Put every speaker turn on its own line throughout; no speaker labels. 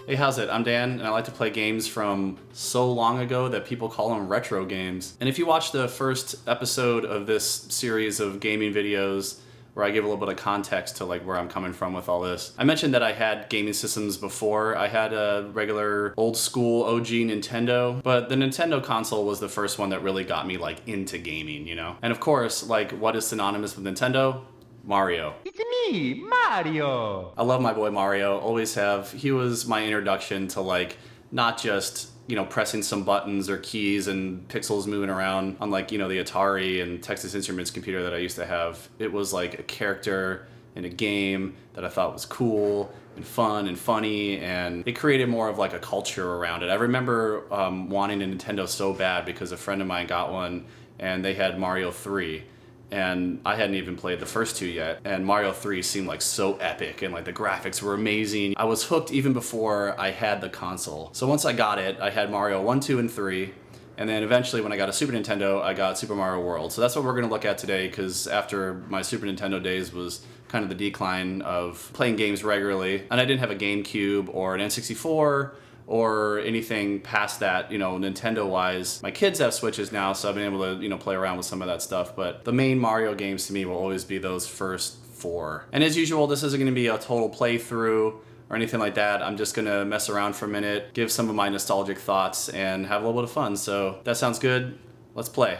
Hey, how's it? I'm Dan, and I like to play games from so long ago that people call them retro games. And if you watch the first episode of this series of gaming videos, where I give a little bit of context to like where I'm coming from with all this, I mentioned that I had gaming systems before. I had a regular old school OG Nintendo, but the Nintendo console was the first one that really got me like into gaming, you know? And of course, like what is synonymous with Nintendo? Mario.
It's me, Mario!
I love my boy Mario, always have. He was my introduction to like, not just, you know, pressing some buttons or keys and pixels moving around on like, you know, the Atari and Texas Instruments computer that I used to have. It was like a character in a game that I thought was cool and fun and funny, and it created more of like a culture around it. I remember wanting a Nintendo so bad because a friend of mine got one and they had Mario 3. And I hadn't even played the first two yet, and Mario 3 seemed like so epic, and like the graphics were amazing. I was hooked even before I had the console. So once I got it, I had Mario 1, 2, and 3, and then eventually when I got a Super Nintendo, I got Super Mario World. So that's what we're gonna look at today, because after my Super Nintendo days was kind of the decline of playing games regularly, and I didn't have a GameCube or an N64, or anything past that, you know, Nintendo-wise. My kids have Switches now, so I've been able to, you know, play around with some of that stuff, but the main Mario games to me will always be those first 4. And as usual, this isn't gonna be a total playthrough or anything like that. I'm just gonna mess around for a minute, give some of my nostalgic thoughts, and have a little bit of fun. So that sounds good. Let's play.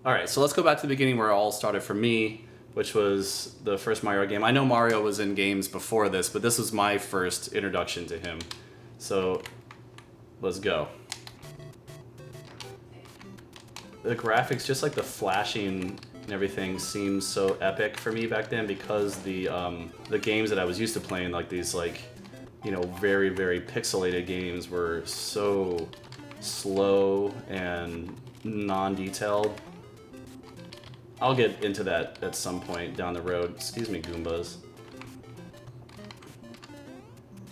All right, so let's go back to the beginning where it all started for me, which was the first Mario game. I know Mario was in games before this, but this was my first introduction to him. So, let's go. The graphics, just like the flashing and everything, seems so epic for me back then because the games that I was used to playing, like these like, you know, very, very pixelated games were so slow and non-detailed. I'll get into that at some point down the road. Excuse me, Goombas.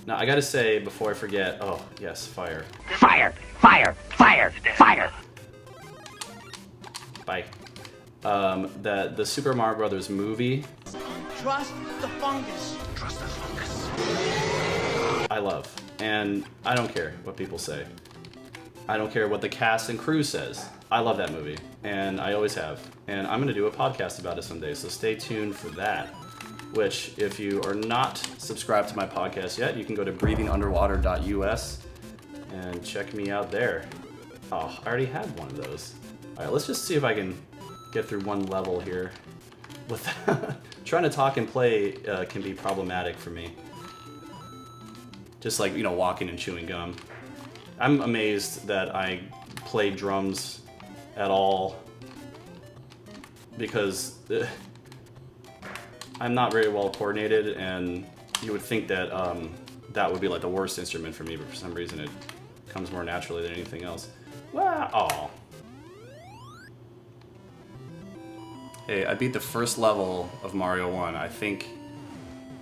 Now, I gotta say, before I forget, oh, yes, fire.
Fire! Fire! Fire! Fire!
Bye. The Super Mario Brothers movie.
Trust the fungus. Trust the fungus.
I love. And I don't care what people say. I don't care what the cast and crew says. I love that movie, and I always have. And I'm gonna do a podcast about it someday, so stay tuned for that. Which, if you are not subscribed to my podcast yet, you can go to breathingunderwater.us and check me out there. Oh, I already had one of those. All right, let's just see if I can get through one level here. With trying to talk and play can be problematic for me. Just like, you know, walking and chewing gum. I'm amazed that I play drums at all, because I'm not very well coordinated, and you would think that that would be like the worst instrument for me, but for some reason it comes more naturally than anything else. Wow! Aw. Hey, I beat the first level of Mario 1. I think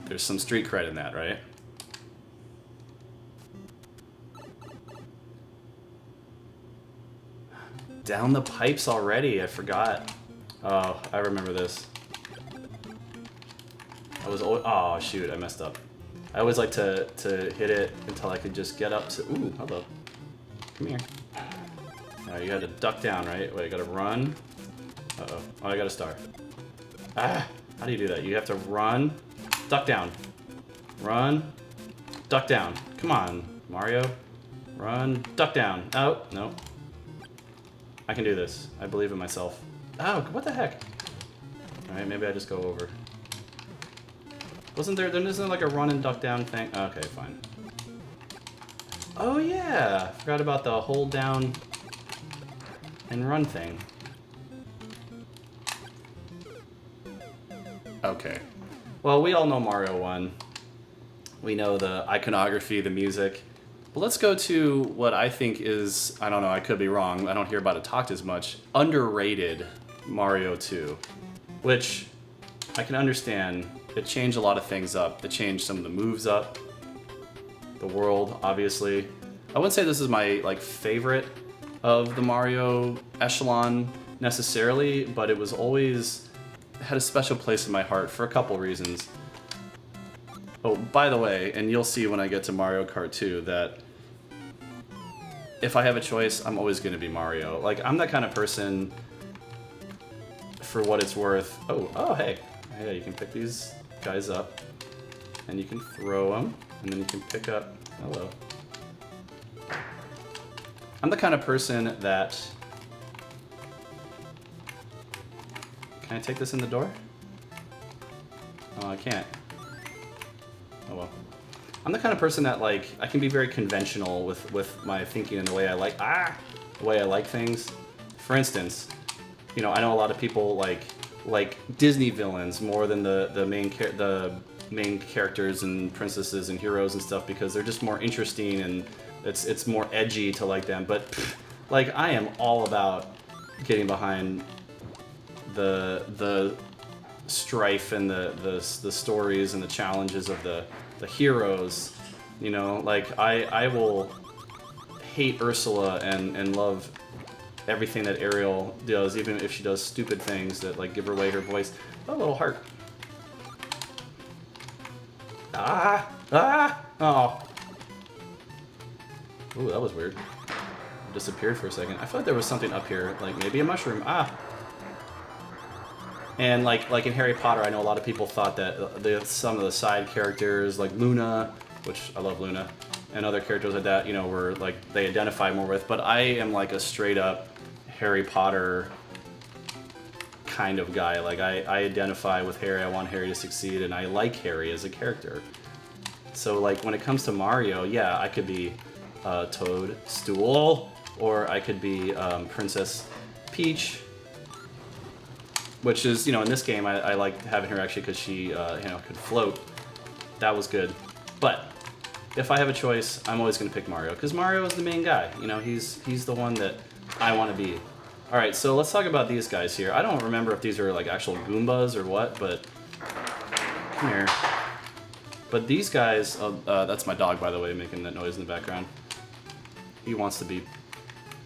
there's some street cred in that, right? Down the pipes already, I forgot. Oh, I remember this. I was always, oh shoot, I messed up. I always like to hit it until I could just get up to, ooh, hello. Come here. Now you had to duck down, right? Wait, I gotta run. Uh-oh, oh, I got a star. Ah, how do you do that? You have to run, duck down. Run, duck down. Come on, Mario. Run, duck down. Oh, no. I can do this. I believe in myself. Oh, what the heck? Alright, maybe I just go over. Wasn't there isn't like a run and duck down thing? Okay, fine. Oh yeah! Forgot about the hold down and run thing. Okay. Well, we all know Mario 1. We know the iconography, the music. But let's go to what I think is, I don't know, I could be wrong, I don't hear about it talked as much, underrated Mario 2. Which, I can understand, it changed a lot of things up. It changed some of the moves up. The world, obviously. I wouldn't say this is my like favorite of the Mario echelon necessarily, but it was always, had a special place in my heart for a couple reasons. Oh, by the way, and you'll see when I get to Mario Kart 2 that if I have a choice, I'm always going to be Mario. Like, I'm that kind of person, for what it's worth. Oh, hey. Yeah, you can pick these guys up, and you can throw them, and then you can pick up... Hello. I'm the kind of person that... Can I take this in the door? Oh, I can't. Oh well. I'm the kind of person that, like, I can be very conventional with my thinking and the way I like things. For instance, you know, I know a lot of people like Disney villains more than the main characters and princesses and heroes and stuff because they're just more interesting and it's more edgy to like them. But like, I am all about getting behind the strife and the stories and the challenges of the heroes, you know, like I will hate Ursula and love everything that Ariel does, even if she does stupid things that like give away her voice. Oh, little heart. Oh. Ooh, that was weird. It disappeared for a second. I feel like there was something up here, like maybe a mushroom. And like in Harry Potter, I know a lot of people thought that some of the side characters, like Luna, which I love Luna, and other characters like that, you know, were like they identify more with. But I am like a straight up Harry Potter kind of guy. Like I identify with Harry. I want Harry to succeed, and I like Harry as a character. So like when it comes to Mario, yeah, I could be Toadstool, or I could be Princess Peach. Which is, you know, in this game, I like having her actually because she, you know, could float. That was good. But if I have a choice, I'm always going to pick Mario because Mario is the main guy. You know, he's the one that I want to be. All right, so let's talk about these guys here. I don't remember if these are like actual Goombas or what, but come here. But these guys, that's my dog, by the way, making that noise in the background. He wants to be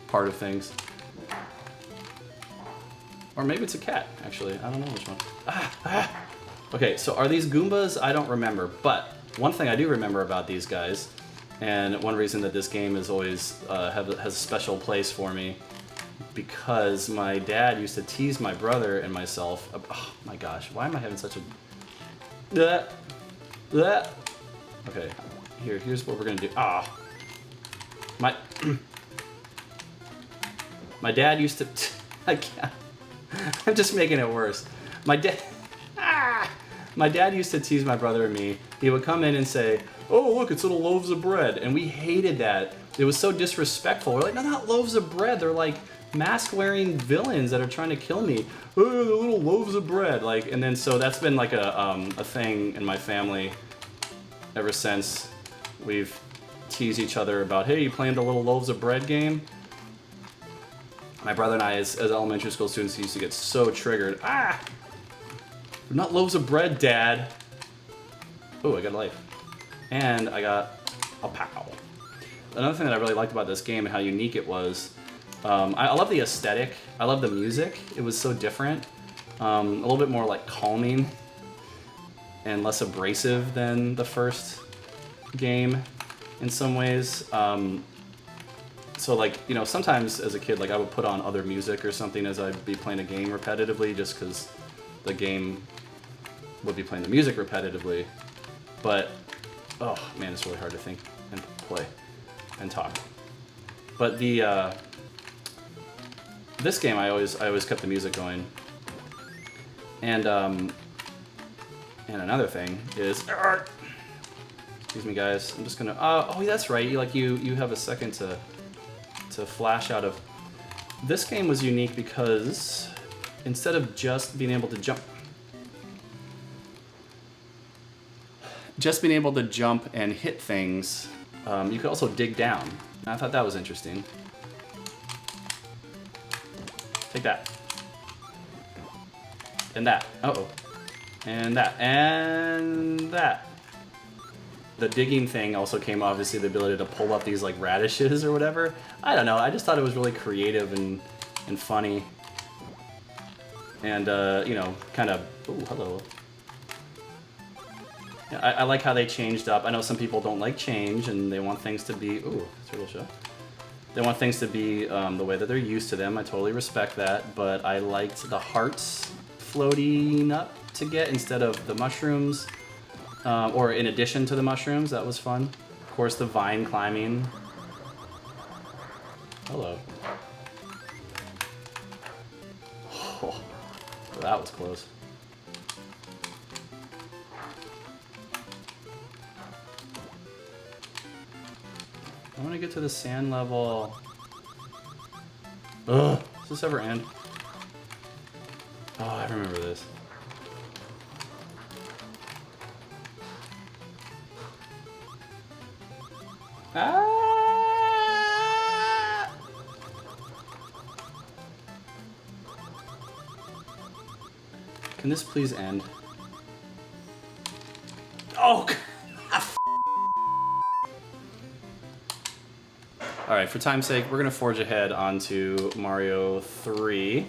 part of things. Or maybe it's a cat, actually. I don't know which one. Okay, so are these Goombas? I don't remember. But one thing I do remember about these guys, and one reason that this game is always has a special place for me, because my dad used to tease my brother and myself. Oh my gosh, why am I having such a... Okay, here's what we're gonna do. My dad used to... I can't... I'm just making it worse. My dad used to tease my brother and me. He would come in and say, "Oh, look, it's little loaves of bread," and we hated that. It was so disrespectful. We're like, "No, not loaves of bread. They're like mask-wearing villains that are trying to kill me. Oh, the little loaves of bread." Like, and then so that's been like a thing in my family ever since. We've teased each other about, "Hey, you playing the little loaves of bread game?" My brother and I, as elementary school students, used to get so triggered. They're not loaves of bread, Dad. Oh, I got a life. And I got a pow. Another thing that I really liked about this game and how unique it was, I love the aesthetic. I love the music. It was so different. A little bit more like calming and less abrasive than the first game in some ways. So like, you know, sometimes as a kid, like I would put on other music or something as I'd be playing a game repetitively just because the game would be playing the music repetitively. But, oh man, it's really hard to think and play and talk. But the, this game, I always kept the music going. And another thing is, excuse me guys, I'm just gonna, oh that's right, you have a second to flash out of. This game was unique because instead of just being able to jump and hit things, you could also dig down. And I thought that was interesting. Take that. And that. Uh-oh. And that. And that. The digging thing also came, obviously, the ability to pull up these like radishes or whatever. I don't know, I just thought it was really creative and funny. And, you know, kind of... Ooh, hello. I like how they changed up. I know some people don't like change and they want things to be, ooh, turtle shell. They want things to be the way that they're used to them. I totally respect that, but I liked the hearts floating up to get instead of the mushrooms, or in addition to the mushrooms. That was fun. Of course, the vine climbing. Hello. Oh, that was close. I want to get to the sand level. Ugh, does this ever end? Oh, I remember this. Ah! Can this please end? Oh! Alright, for time's sake, we're going to forge ahead onto Mario 3,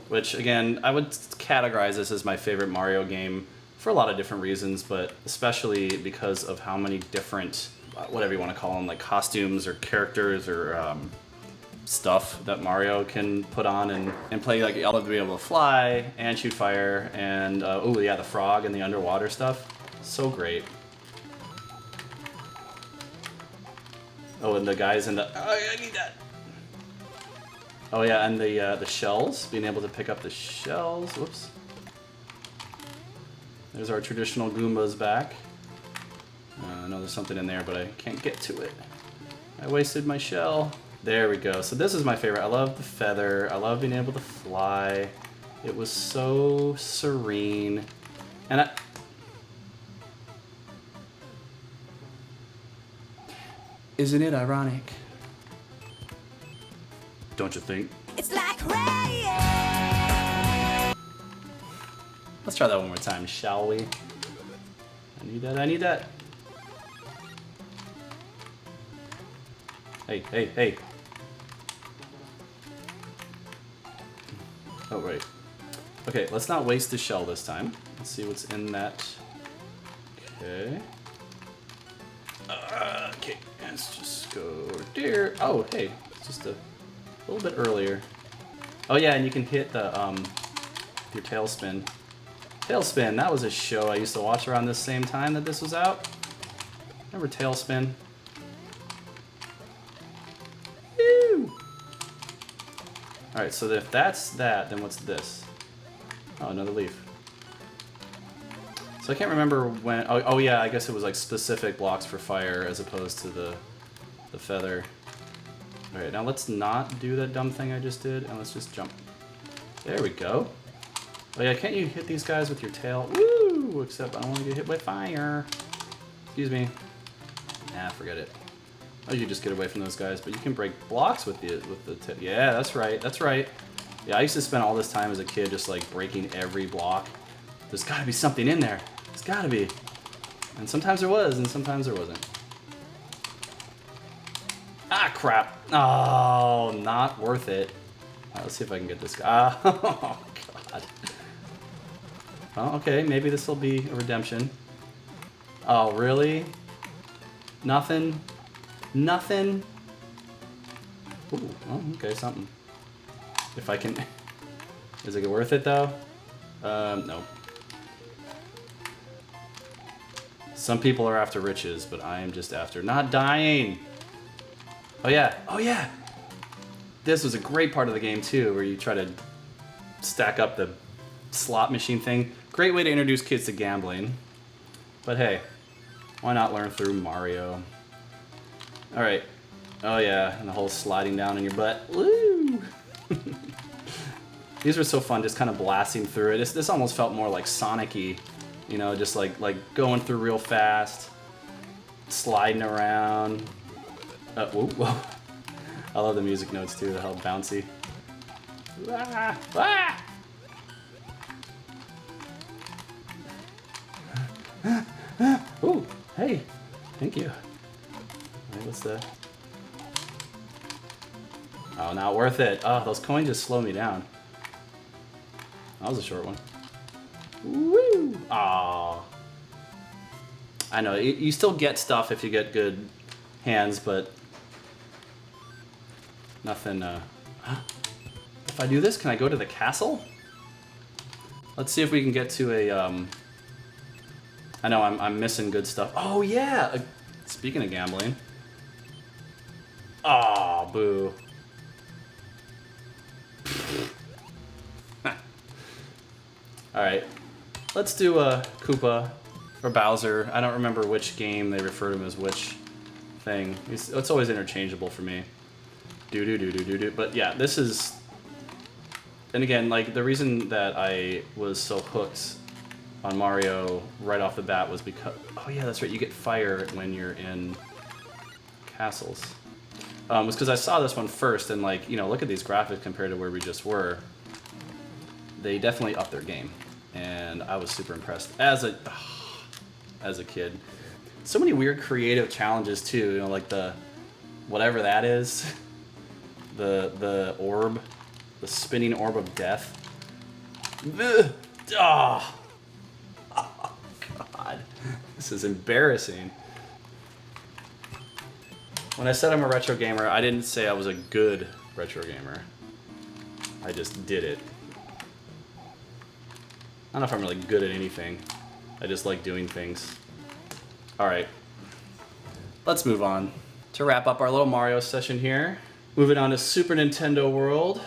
which, again, I would categorize this as my favorite Mario game for a lot of different reasons, but especially because of how many different, whatever you want to call them, like costumes or characters or stuff that Mario can put on and play. Like, I love to be able to fly and shoot fire and, oh yeah, the frog and the underwater stuff. So great. Oh, and the guys in the... Oh, I need that! Oh yeah, and the shells. Being able to pick up the shells. Whoops. There's our traditional Goombas back. I know there's something in there, but I can't get to it. I wasted my shell. There we go. So this is my favorite. I love the feather. I love being able to fly. It was so serene. And isn't it ironic? Don't you think?
It's like rain.
Let's try that one more time, shall we? I need that, I need that. Hey, hey, hey. Oh, right. Okay, let's not waste the shell this time. Let's see what's in that. Okay. Okay, let's just go there. Oh, hey, it's just a little bit earlier. Oh yeah, and you can hit the your tailspin. Tailspin, that was a show I used to watch around the same time that this was out. Remember Tailspin? Woo! Alright, so if that's that, then what's this? Oh, another leaf. So I can't remember when... Oh yeah, I guess it was like specific blocks for fire as opposed to the feather. Alright, now let's not do that dumb thing I just did, and let's just jump. There we go. Oh yeah, can't you hit these guys with your tail? Woo! Except I don't want to get hit by fire. Excuse me. Nah, forget it. Oh, you just get away from those guys, but you can break blocks with the tip. Yeah, that's right, that's right. Yeah, I used to spend all this time as a kid just like breaking every block. There's gotta be something in there. There's gotta be. And sometimes there was, and sometimes there wasn't. Ah, crap. Oh, not worth it. All right, let's see if I can get this guy. Oh, God. Well, okay, maybe this will be a redemption. Oh, really? Nothing? Nothing? Ooh, oh, okay, something. If I can... Is it worth it, though? No. Some people are after riches, but I am just after not dying. Oh, yeah. Oh, yeah. This was a great part of the game, too, where you try to stack up the slot machine thing. Great way to introduce kids to gambling. But hey, why not learn through Mario? Alright. Oh yeah, and the whole sliding down in your butt. Woo! These were so fun, just kind of blasting through it. This almost felt more like Sonic-y. You know, just like going through real fast. Sliding around. Whoa, whoa. I love the music notes too, how bouncy. Ah, ah! Ooh, hey, thank you. Alright, what's that? Oh, not worth it. Oh, those coins just slow me down. That was a short one. Woo! Aw. I know, you still get stuff if you get good hands, but nothing, If I do this, can I go to the castle? Let's see if we can get to a, I know I'm missing good stuff. Oh yeah! Speaking of gambling. Aw, boo. Alright, let's do a Koopa or Bowser. I don't remember which game they refer to him as which thing. It's always interchangeable for me. Do. But yeah, this is... And again, like, the reason that I was so hooked on Mario right off the bat was because... Oh yeah, that's right, you get fire when you're in castles. Was because I saw this one first, and like, you know, look at these graphics compared to where we just were. They definitely upped their game, and I was super impressed as a kid. So many weird creative challenges too, you know, like the whatever that is, the orb, the spinning orb of death. Oh God, this is embarrassing. When I said I'm a retro gamer, I didn't say I was a good retro gamer. I just did it. I don't know if I'm really good at anything. I just like doing things. Alright. Let's move on. To wrap up our little Mario session here, moving on to Super Nintendo World.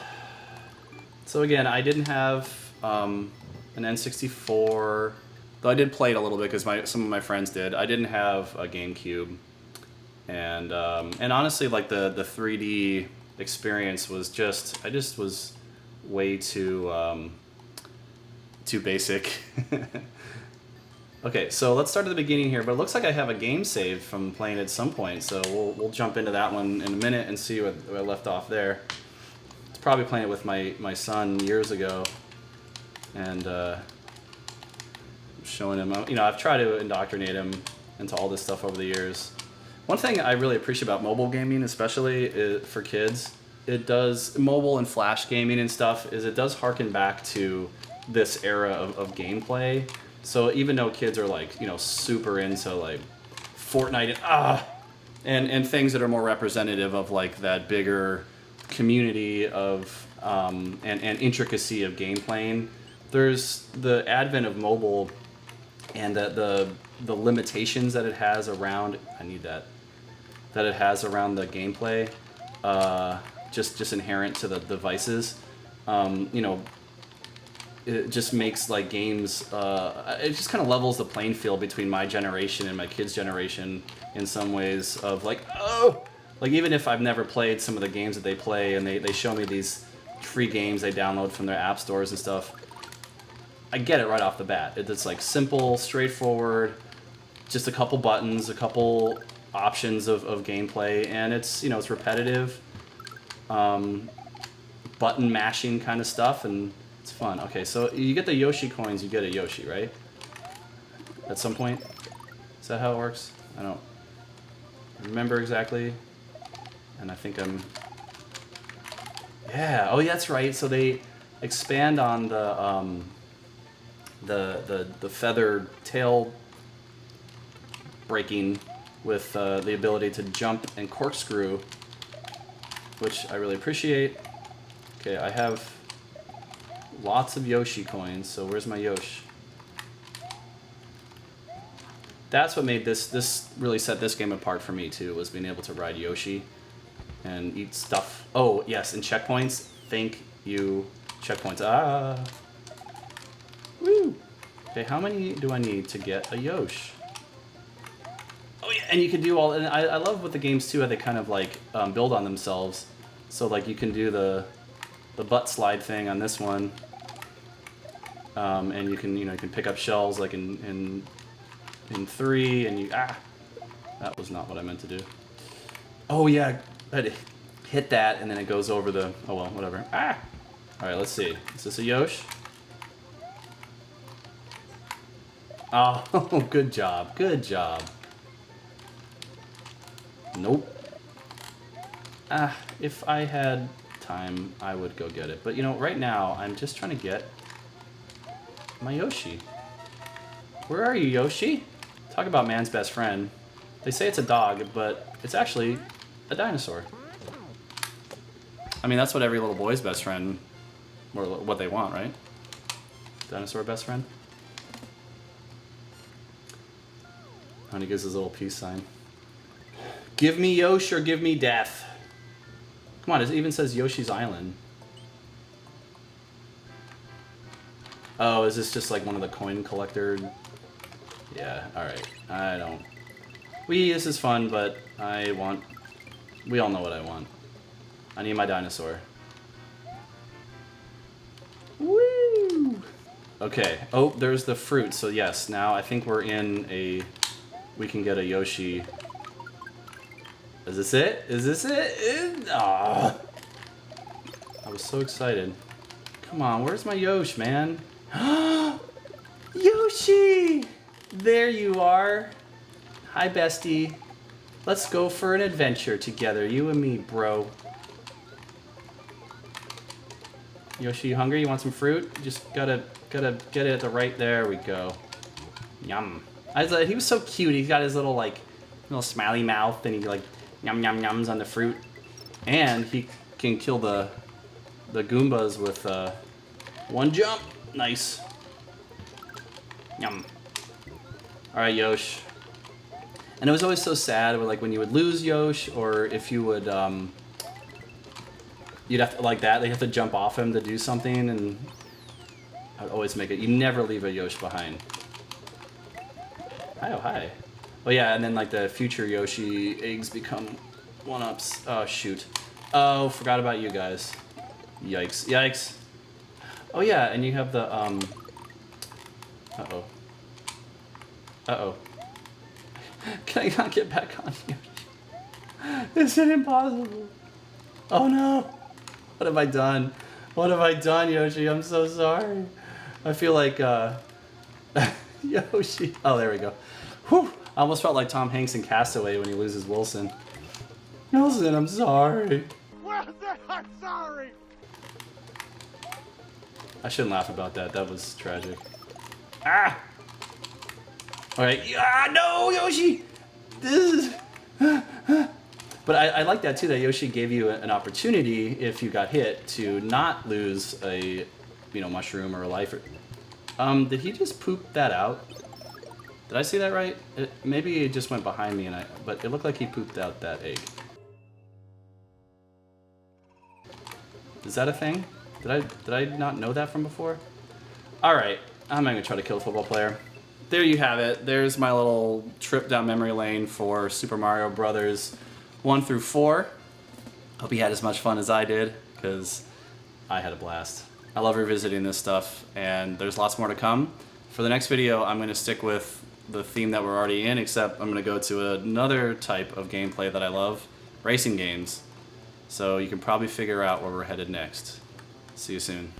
So again, I didn't have an N64, though I did play it a little bit because some of my friends did. I didn't have a GameCube. And honestly, like the 3D experience was just, I just was way too basic. Okay, so let's start at the beginning here, but it looks like I have a game saved from playing at some point, so we'll jump into that one in a minute and see where I left off there. I was probably playing it with my son years ago, and showing him, you know, I've tried to indoctrinate him into all this stuff over the years. One thing I really appreciate about mobile gaming, especially for kids, mobile and flash gaming and stuff, is it does harken back to this era of gameplay. So even though kids are like, you know, super into like Fortnite and things that are more representative of like that bigger community of and intricacy of game playing, there's the advent of mobile and the limitations that it has around that it has around the gameplay, just inherent to the devices. You know, it just makes like games, it just kind of levels the playing field between my generation and my kids' generation in some ways of like, like even if I've never played some of the games that they play and they show me these free games they download from their app stores and stuff, I get it right off the bat. It's like simple, straightforward, just a couple buttons, a couple options of gameplay, and it's, you know, it's repetitive, button mashing kind of stuff, and it's fun. Okay, so you get the Yoshi coins, you get a Yoshi, right? At some point? Is that how it works? I don't remember exactly, and I think I'm... Yeah, oh yeah, that's right, so they expand on the feather tail breaking with the ability to jump and corkscrew, which I really appreciate. Okay, I have lots of Yoshi coins, so where's my Yoshi? That's what made this really set this game apart for me too, was being able to ride Yoshi and eat stuff. Oh yes, and checkpoints. Thank you, checkpoints. Woo! Okay, how many do I need to get a Yoshi? Oh yeah, and you can do all, and I love with the games too, how they kind of like build on themselves. So like you can do the butt slide thing on this one, and you can pick up shells like in 3, and that was not what I meant to do. Oh yeah, I had to hit that, and then it goes over the, oh well, whatever. All right, let's see. Is this a Yoshi? Oh, good job, good job. Nope. If I had time, I would go get it. But you know, right now, I'm just trying to get my Yoshi. Where are you, Yoshi? Talk about man's best friend. They say it's a dog, but it's actually a dinosaur. I mean, that's what every little boy's best friend, or what they want, right? Dinosaur best friend. And he gives his little peace sign. Give me Yoshi or give me death. Come on, it even says Yoshi's Island. Oh, is this just like one of the coin collector? Yeah, alright. I don't... This is fun, but we all know what I want. I need my dinosaur. Woo! Okay. Oh, there's the fruit. So yes, now I think we're in a... We can get a Yoshi. Is this it? Is this it? Ah! I was so excited. Come on, where's my Yoshi, man? Yoshi! There you are. Hi, bestie. Let's go for an adventure together, you and me, bro. Yoshi, you hungry? You want some fruit? You just gotta get it at the right... There we go. Yum. He was so cute. He's got his little, like, little smiley mouth, and he, like, yum yum yums on the fruit. And he can kill the Goombas with one jump. Nice. Yum. Alright, Yosh. And it was always so sad, like, when you would lose Yosh, or if you would, you'd have to, like that, they'd have to jump off him to do something, and I would always make it. You never leave a Yosh behind. Hi, oh hi. Well, yeah, and then, like, the future Yoshi eggs become one-ups. Oh, shoot. Oh, forgot about you guys. Yikes. Yikes. Oh, yeah, and you have the, Uh-oh. Uh-oh. Can I not get back on Yoshi? Is it impossible? Oh, no. What have I done? What have I done, Yoshi? I'm so sorry. I feel like, Yoshi. Oh, there we go. Whew. I almost felt like Tom Hanks in Castaway when he loses Wilson. Wilson, I'm sorry.
Wilson, I'm sorry.
I shouldn't laugh about that. That was tragic. Ah! Alright. Ah, no, Yoshi! This is... But I like that, too, that Yoshi gave you an opportunity, if you got hit, to not lose a, mushroom or a life. Did he just poop that out? Did I see that right? Maybe it just went behind me, but it looked like he pooped out that egg. Is that a thing? Did I not know that from before? Alright, I'm not gonna try to kill a football player. There you have it. There's my little trip down memory lane for Super Mario Brothers 1 through 4. Hope you had as much fun as I did, because I had a blast. I love revisiting this stuff, and there's lots more to come. For the next video, I'm going to stick with the theme that we're already in, except I'm going to go to another type of gameplay that I love, racing games. So you can probably figure out where we're headed next. See you soon.